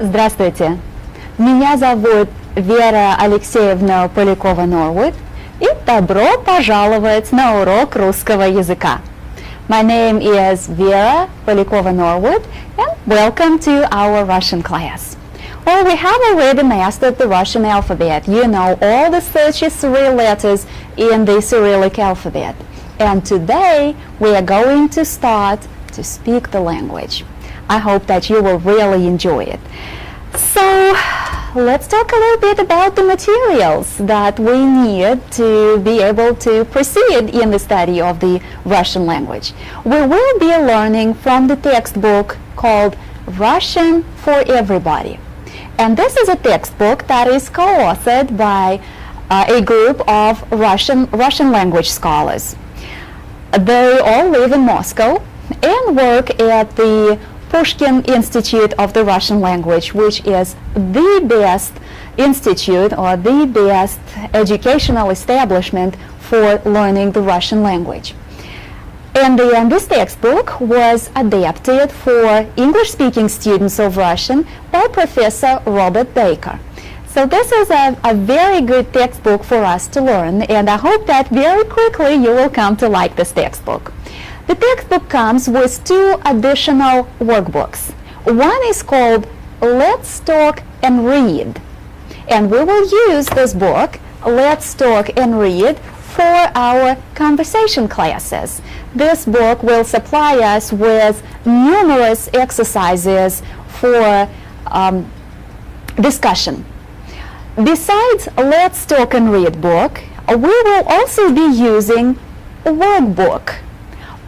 Здравствуйте, меня зовут Вера Алексеевна Полякова-Norwood, и добро пожаловать на урок русского языка. My name is Vera Polякova-Norwood, and welcome to our Russian class. Well, we have already mastered the Russian alphabet. You know all the 30 Cyrillic letters in the Cyrillic alphabet. And today we are going to start to speak the language. I hope that you will really enjoy it. So let's talk a little bit about the materials that we need to be able to proceed in the study of the Russian language. We will be learning from the textbook called Russian for Everybody. And this is a textbook that is co-authored by a group of Russian language scholars. They all live in Moscow and work at the Pushkin Institute of the Russian Language, which is the best institute or the best educational establishment for learning the Russian language. And this textbook was adapted for English-speaking students of Russian by Professor Robert Baker. So this is a very good textbook for us to learn, and I hope that very quickly you will come to like this textbook. The textbook comes with two additional workbooks. One is called Let's Talk and Read. And we will use this book, Let's Talk and Read, for our conversation classes. This book will supply us with numerous exercises for discussion. Besides Let's Talk and Read book, we will also be using a workbook.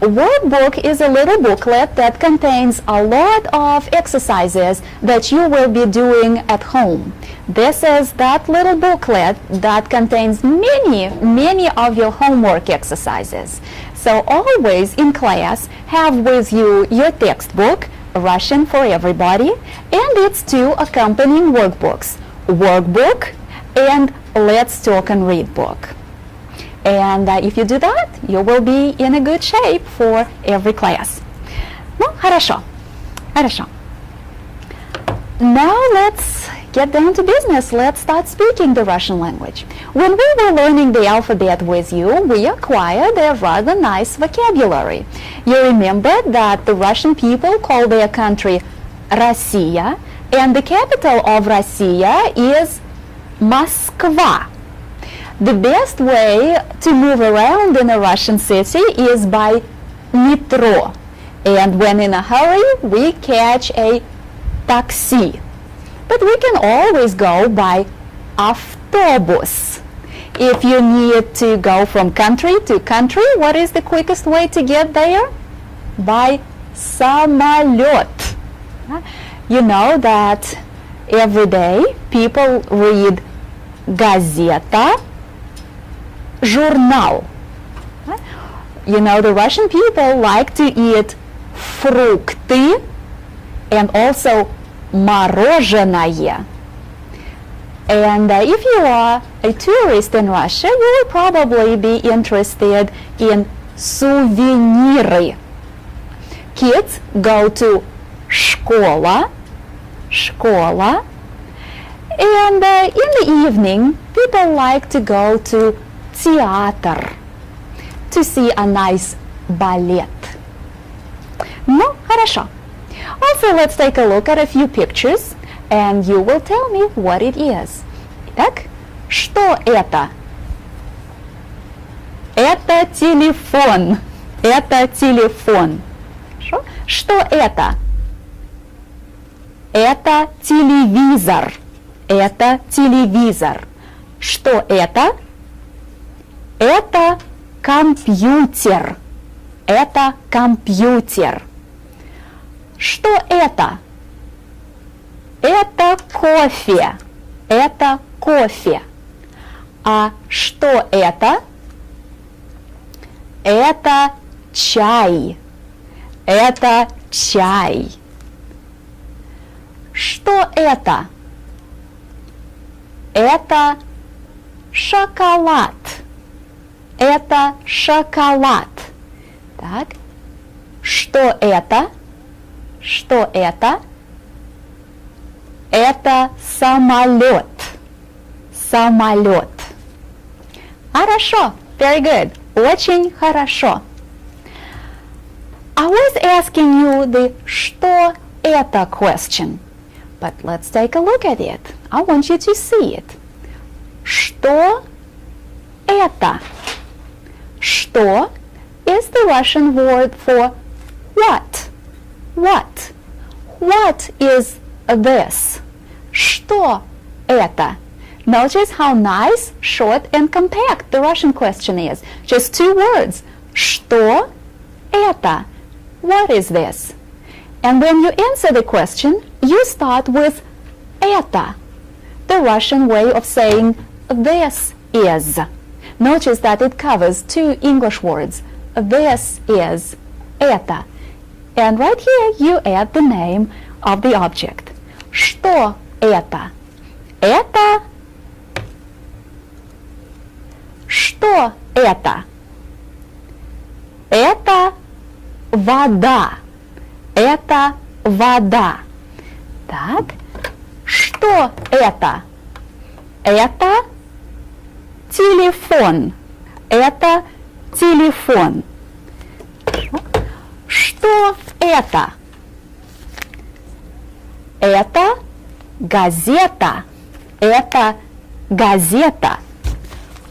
A workbook is a little booklet that contains a lot of exercises that you will be doing at home. This is that little booklet that contains many of your homework exercises. So always in class have with you your textbook, Russian for Everybody, and its two accompanying workbooks, Workbook and Let's Talk and Read book. And if you do that, you will be in a good shape for every class. Ну, хорошо. Now let's get down to business. Let's start speaking the Russian language. When we were learning the alphabet with you, we acquired a rather nice vocabulary. You remember that the Russian people call their country Россия, and the capital of Россия is Moskva. The best way to move around in a Russian city is by metro. And when in a hurry, we catch a taxi. But we can always go by автобус. If you need to go from country to country, what is the quickest way to get there? By самолет. You know that every day people read газета, журнал. You know, the Russian people like to eat фрукты and also мороженое. And if you are a tourist in Russia, you will probably be interested in сувениры. Kids go to школа, and in the evening, people like to go to theater to see a nice ballet. Ну, хорошо. Also, let's take a look at a few pictures, and you will tell me what it is. Итак, что это? Это телефон. Это телефон. Хорошо? Что это? Это телевизор. Это телевизор. Что это? Это компьютер. Это компьютер. Что это? Это кофе. Это кофе. А что это? Это чай. Это чай. Что это? Это шоколад. Это шоколад. Так. Что это? Что это? Это самолет. Самолет. Хорошо. Very good. Очень хорошо. I was asking you the что это question. But let's take a look at it. I want you to see it. Что это? Что is the Russian word for what? What? What is this? Что это? Notice how nice, short, and compact the Russian question is. Just two words. Что это? What is this? And when you answer the question, you start with это, the Russian way of saying this is. Notice that it covers two English words. This is, это. And right here you add the name of the object. Что это? Это. Что это? Это вода. Это вода. Так. Что это? Это телефон. Это телефон. Что это? Это газета. Это газета.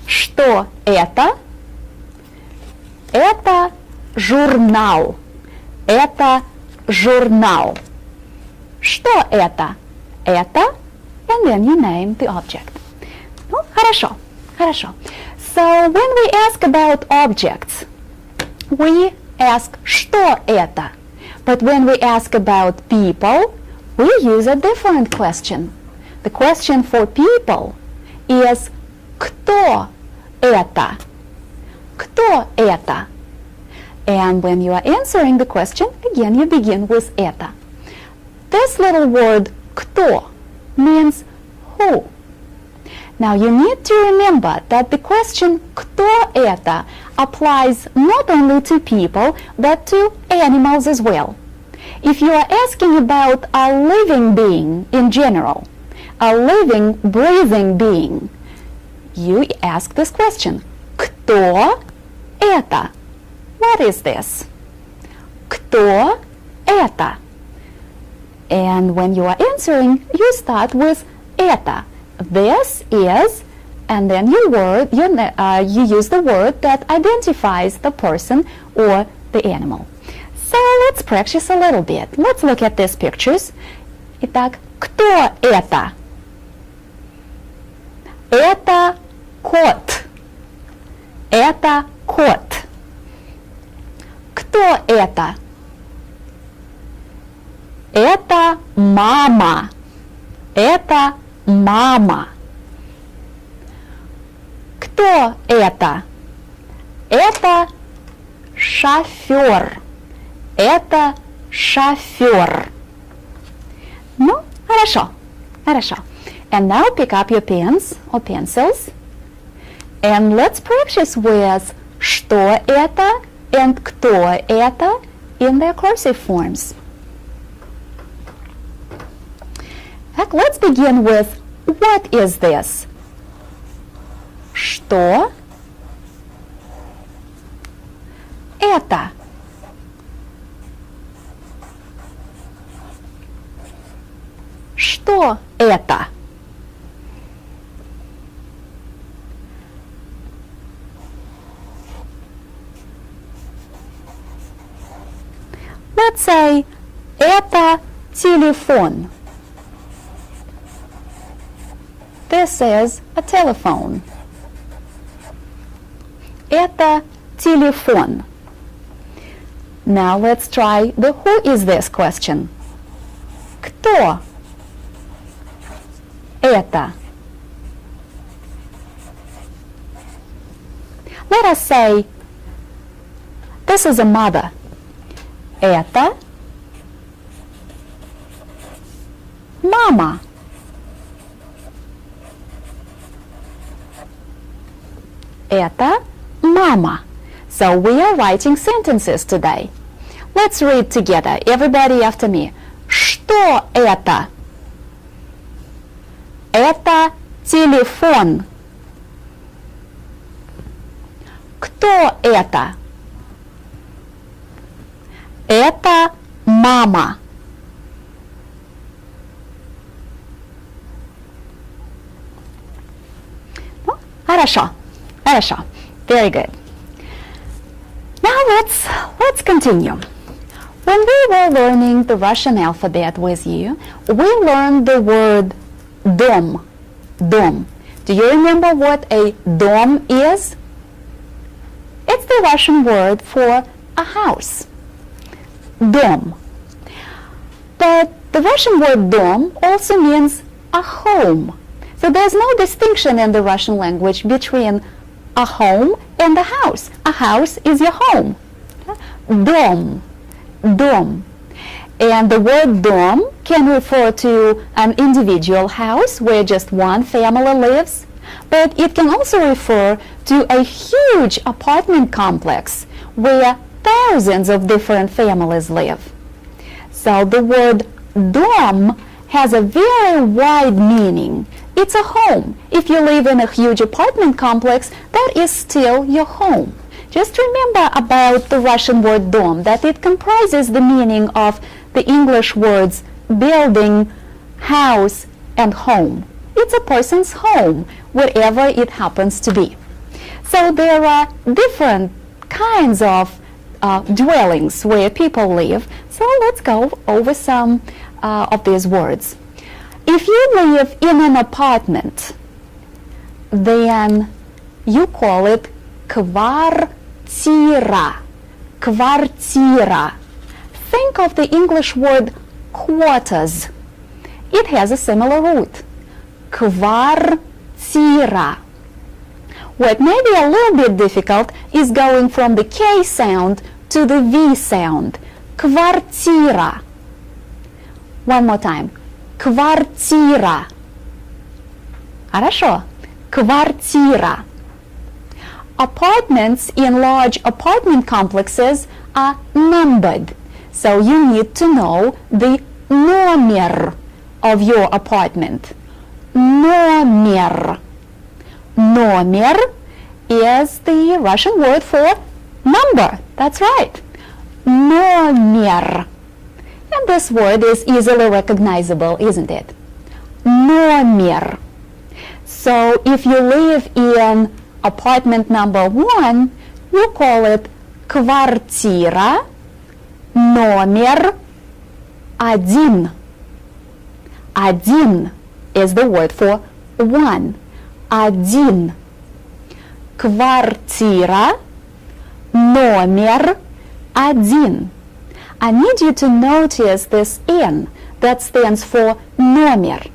Что это? Это журнал. Это журнал. Что это? Это, and then you name the object. Ну, хорошо, хорошо. So when we ask about objects, we ask что это. But when we ask about people, we use a different question. The question for people is кто это? Кто это? And when you are answering the question, again you begin with это. This little word кто means who. Now you need to remember that the question кто это applies not only to people but to animals as well. If you are asking about a living being in general, a living, breathing being, you ask this question. Кто это? What is this? Кто это? And when you are answering, you start with это. This is, and then you use the word that identifies the person or the animal. So let's practice a little bit. Let's look at these pictures. Итак, кто это? Это кот. Это кот. Кто это? Это мама. Это мама. Кто это? Это шофер. Это шофер. Ну, хорошо, хорошо. And now pick up your pens or pencils. And let's practice with что это and кто это in their cursive forms. Так, let's begin with what is this? Что это? Что это? Let's say это телефон. This is a telephone. Это телефон. Now let's try the who is this question. Кто это? Let us say, this is a mother. Это мама. Это мама. So we are writing sentences today. Let's read together. Everybody after me. Что это? Это телефон. Кто это? Это мама. Ну, хорошо. Хорошо. Very good. Now let's continue. When we were learning the Russian alphabet with you, we learned the word dom. Dom. Do you remember what a dom is? It's the Russian word for a house. Dom. But the Russian word dom also means a home. So there's no distinction in the Russian language between a home and a house. A house is your home. Dom. Dom. And the word dom can refer to an individual house where just one family lives, but it can also refer to a huge apartment complex where thousands of different families live. So the word dom has a very wide meaning. It's a home. If you live in a huge apartment complex, that is still your home. Just remember about the Russian word dom, that it comprises the meaning of the English words building, house, and home. It's a person's home, wherever it happens to be. So there are different kinds of dwellings where people live. So let's go over some of these words. If you live in an apartment, then you call it kvartira. Kvartira. Think of the English word quarters. It has a similar root. Kvartira. What may be a little bit difficult is going from the K sound to the V sound. Kvartira. One more time. Квартира. Хорошо. Квартира. Apartments in large apartment complexes are numbered. So you need to know the номер of your apartment. Номер. Номер is the Russian word for number. That's right. Номер. And this word is easily recognizable, isn't it? Номер. So if you live in apartment number 1, you call it квартира номер 1. Один is the word for 1. Один. Квартира номер 1. I need you to notice this N that stands for номер.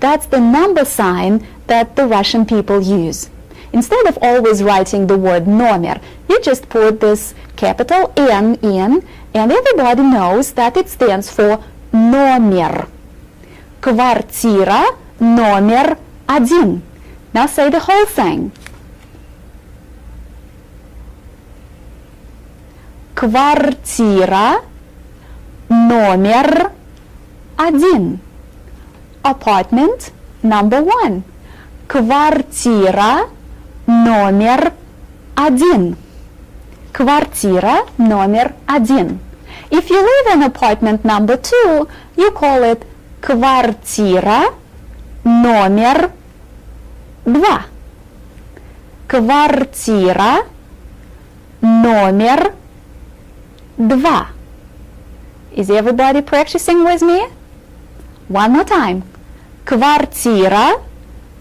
That's the number sign that the Russian people use. Instead of always writing the word номер, you just put this capital N in, and everybody knows that it stands for номер. Квартира номер 1. Now say the whole thing. Квартира номер 1. Apartment number 1. Квартира номер 1. Квартира номер 1. If you live in apartment number 2, you call it квартира номер 2. Квартира номер 2. Is everybody practicing with me? One more time. Квартира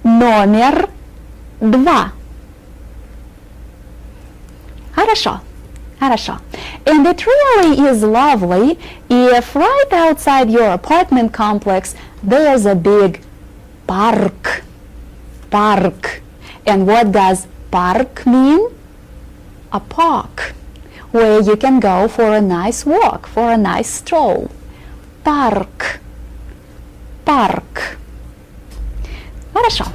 номер 2. Хорошо. Хорошо. And it really is lovely if right outside your apartment complex there's a big park. Park. And what does park mean? a park, where you can go for a nice walk, for a nice stroll. Park. Park. Хорошо.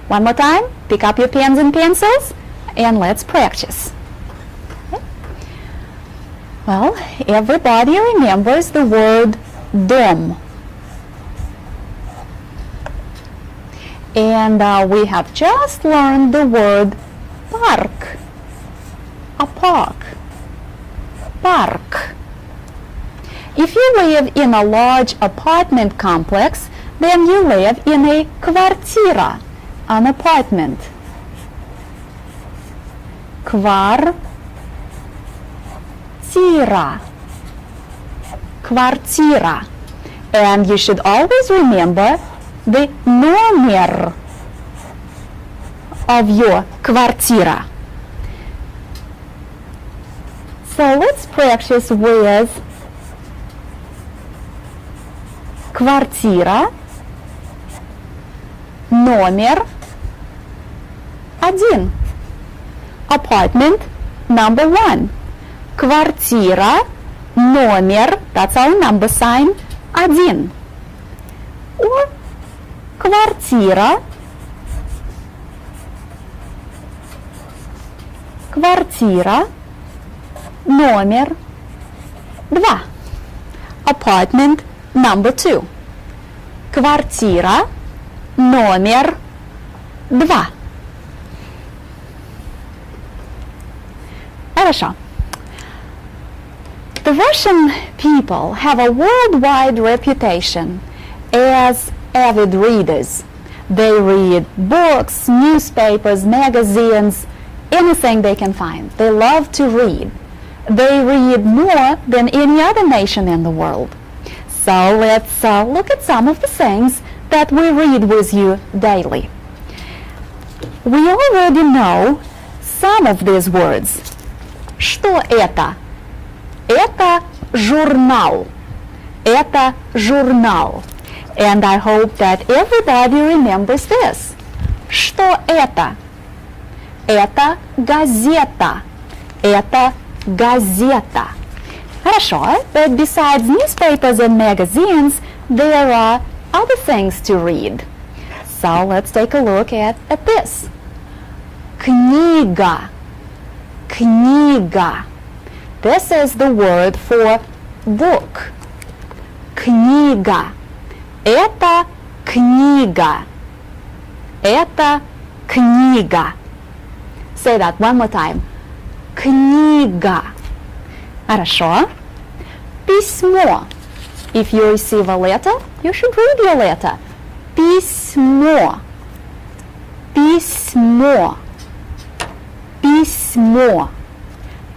One more time. Pick up your pens and pencils and let's practice. Okay. Well, everybody remembers the word dom. And we have just learned the word park. A park. Park. If you live in a large apartment complex, then you live in a квартира, an apartment. Квартира. Квартира. And you should always remember the номер of your квартира. So let's practice with квартира, номер 1. Apartment number 1. Квартира, номер, that's our number sign, 1. Or квартира, квартира, номер 2. Apartment number 2. Квартира, номер 2. Хорошо. The Russian people have a worldwide reputation as avid readers. They read books, newspapers, magazines, anything they can find. They love to read. They read more than any other nation in the world. So let's look at some of the things that we read with you daily. We already know some of these words. Что это? Это журнал. Это журнал. And I hope that everybody remembers this. Что это? Это газета. Это газета. Хорошо, but besides newspapers and magazines, there are other things to read. So let's take a look at this. Книга. Книга. This is the word for book. Книга. Это книга. Это книга. Say that one more time. Книга. Хорошо. Письмо. If you receive a letter, you should read your letter. Письмо. Письмо. Письмо.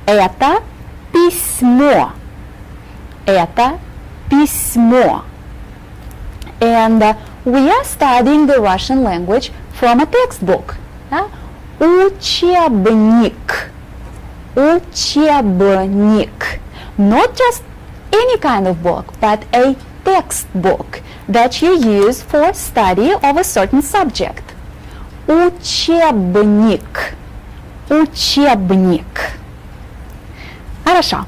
Это письмо. Это письмо. And we are studying the Russian language from a textbook. Учебник. Учебник. Not just any kind of book, but a textbook that you use for study of a certain subject. Учебник. Учебник. Хорошо.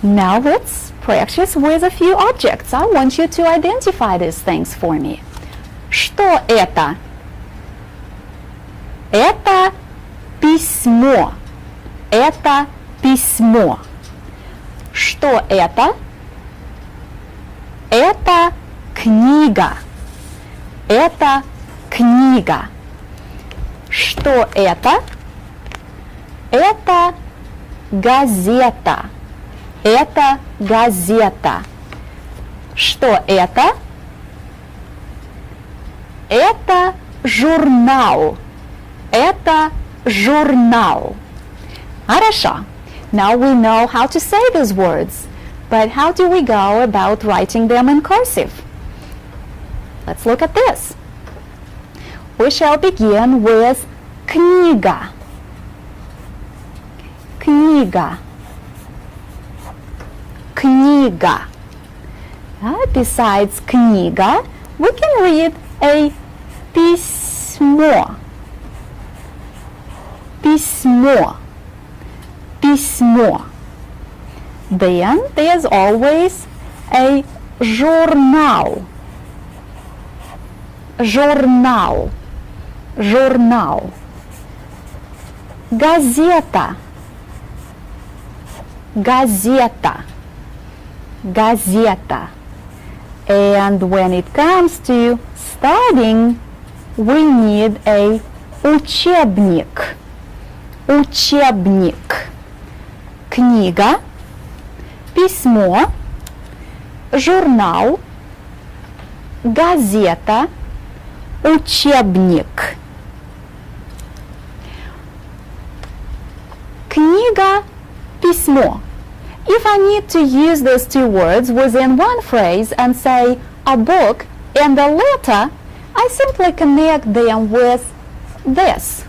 Now let's practice with a few objects. I want you to identify these things for me. Что это? Это письмо. Это письмо. Что это? Это книга. Это книга. Что это? Это газета. Это газета. Что это? Это журнал. Это журнал. Хорошо. Now we know how to say these words, but how do we go about writing them in cursive? Let's look at this. We shall begin with книга. Книга. Книга. Besides книга, we can read a письмо. Письмо. письмо. Then there's always a журнал. Журнал. Журнал. Газета. Газета. Газета. And when it comes to studying, we need a учебник. Учебник. Книга, письмо, журнал, газета, учебник. Книга, письмо. If I need to use those two words within one phrase and say a book and a letter, I simply connect them with this.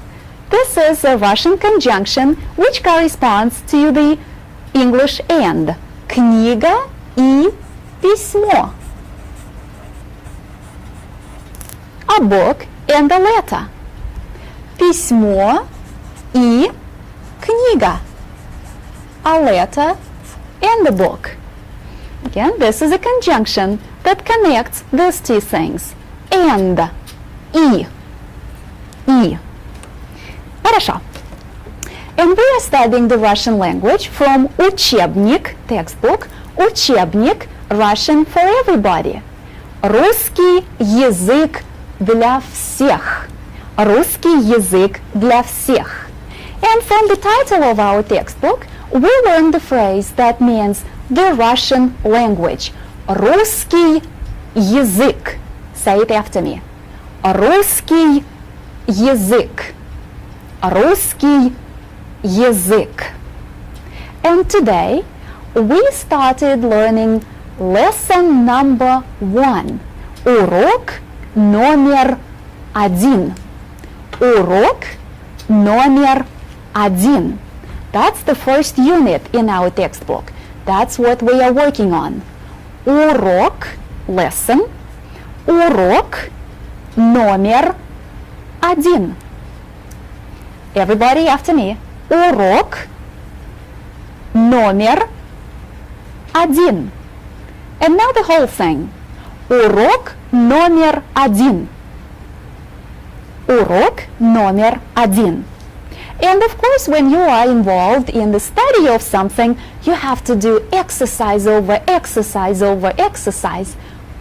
This is a Russian conjunction which corresponds to the English end. Книга и письмо. A book and a letter. Письмо и книга. A letter and a book. Again, this is a conjunction that connects these two things. And. И. И. Хорошо. And we are studying the Russian language from учебник, textbook, учебник, Russian for everybody. Русский язык для всех. Русский язык для всех. And from the title of our textbook, we learn the phrase that means the Russian language. Русский язык. Say it after me. Русский язык. Русский язык. And today we started learning lesson number 1. Урок номер 1. Урок номер 1. That's the first unit in our textbook. That's what we are working on. Урок, lesson, урок номер 1. Everybody after me. Урок номер 1. And now the whole thing. Урок номер 1. Урок номер 1. And of course, when you are involved in the study of something, you have to do exercise over exercise over exercise.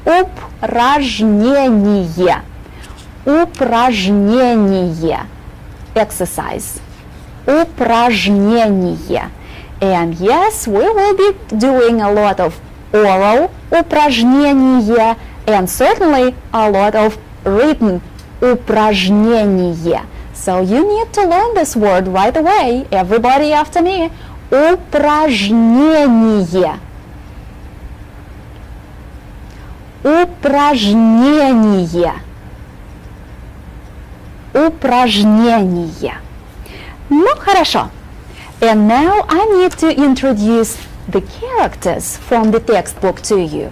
Упражнение. Упражнение. Exercise. Упражнение. And yes, we will be doing a lot of oral упражнения and certainly a lot of written упражнение. So you need to learn this word right away. Everybody after me. Упражнение. Упражнение. Упражнение. Ну, хорошо. And now I need to introduce the characters from the textbook to you.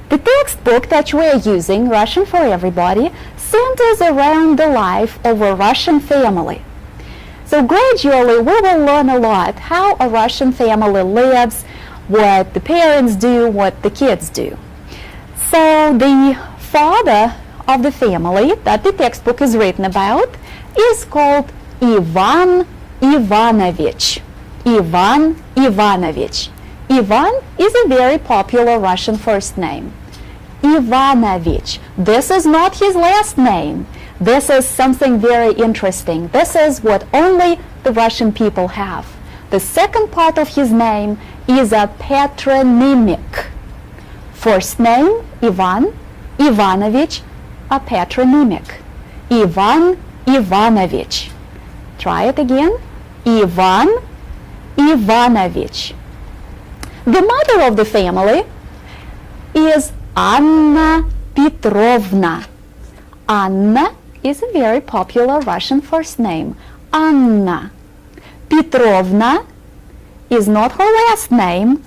The textbook that we are using, Russian for Everybody, centers around the life of a Russian family. So gradually we will learn a lot how a Russian family lives, what the parents do, what the kids do. So the father of the family that the textbook is written about is called Ivan Ivanovich. Ivan Ivanovich. Ivan is a very popular Russian first name. Ivanovich. This is not his last name. This is something very interesting. This is what only the Russian people have. The second part of his name is a patronymic. First name, Ivan Ivanovich, a patronymic. Ivan Ivanovich. Try it again. Ivan Ivanovich. The mother of the family is Anna Petrovna. Anna is a very popular Russian first name. Anna. Petrovna is not her last name,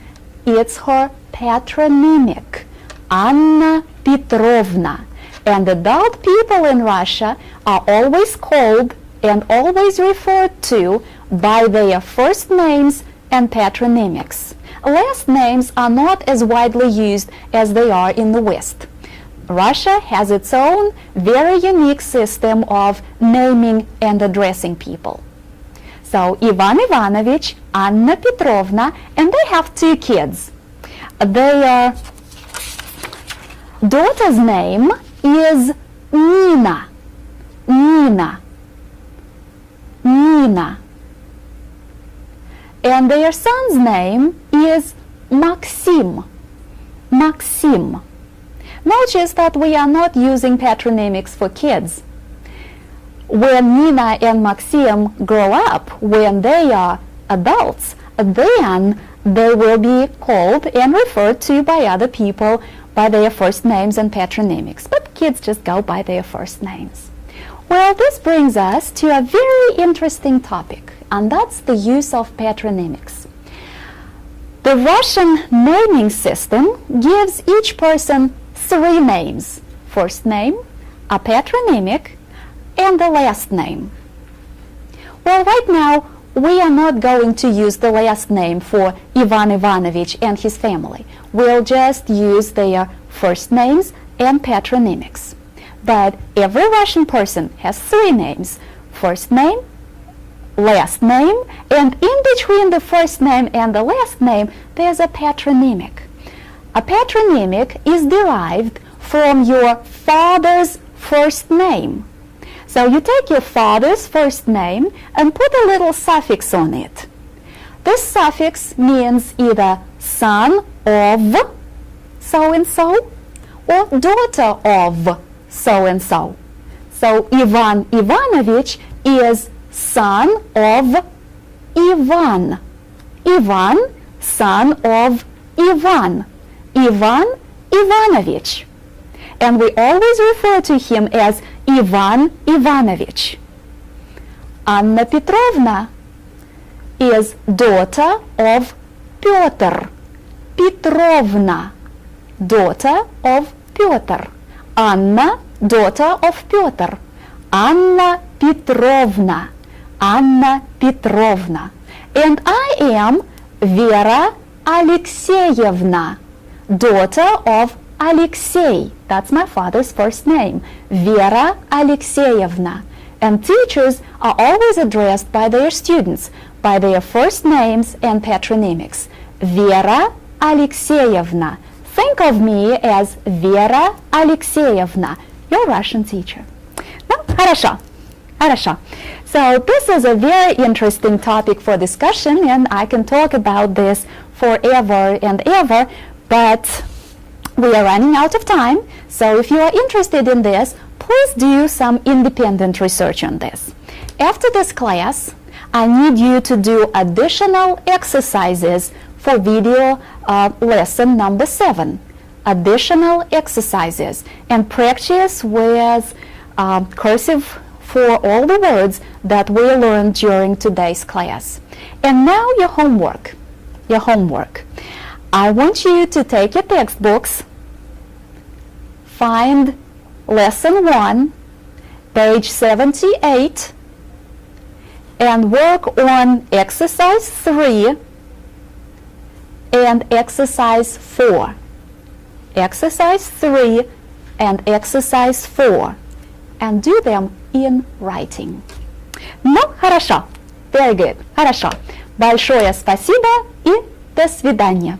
it's her patronymic. Anna Petrovna. And adult people in Russia are always called and always referred to by their first names and patronymics. Last names are not as widely used as they are in the West. Russia has its own very unique system of naming and addressing people. So Ivan Ivanovich, Anna Petrovna, and they have 2 kids. Their daughter's name is Nina. Nina. Nina. And their son's name is Maxim. Maxim. Notice that we are not using patronymics for kids. When Nina and Maxim grow up, when they are adults, then they will be called and referred to by other people by their first names and patronymics. But kids just go by their first names. Well, this brings us to a very interesting topic, and that's the use of patronymics. The Russian naming system gives each person 3 names: first name, a patronymic, and the last name. Well, right now, we are not going to use the last name for Ivan Ivanovich and his family. We'll just use their first names and patronymics. But every Russian person has 3 names: first name, last name, and in between the first name and the last name, there's a patronymic. A patronymic is derived from your father's first name. So you take your father's first name and put a little suffix on it. This suffix means either son of so-and-so or daughter of so-and-so. So Ivan Ivanovich is son of Ivan. Ivan, son of Ivan. Ivan Ivanovich. And we always refer to him as Ivan Ivanovich. Anna Petrovna is daughter of Pyotr. Petrovna, daughter of Pyotr. Anna, daughter of Pyotr. Anna Petrovna. Anna Petrovna. And I am Vera Alexeyevna, daughter of Alexei. That's my father's first name, Vera Alexeyevna. And teachers are always addressed by their students, by their first names and patronymics. Vera Alexeyevna. Think of me as Vera Alexeyevna, your Russian teacher. No? Хорошо. Хорошо. So this is a very interesting topic for discussion, and I can talk about this forever and ever, but we are running out of time. So if you are interested in this, please do some independent research on this. After this class, I need you to do additional exercises for video lesson number 7. Additional exercises, and practice with cursive for all the words that we learned during today's class. And now your homework. Your homework. I want you to take your textbooks, find lesson 1, page 78, and work on exercise 3 and exercise 4. Exercise 3 and exercise 4. And do them in writing. Ну, хорошо. Very good. Хорошо. Большое спасибо и до свидания.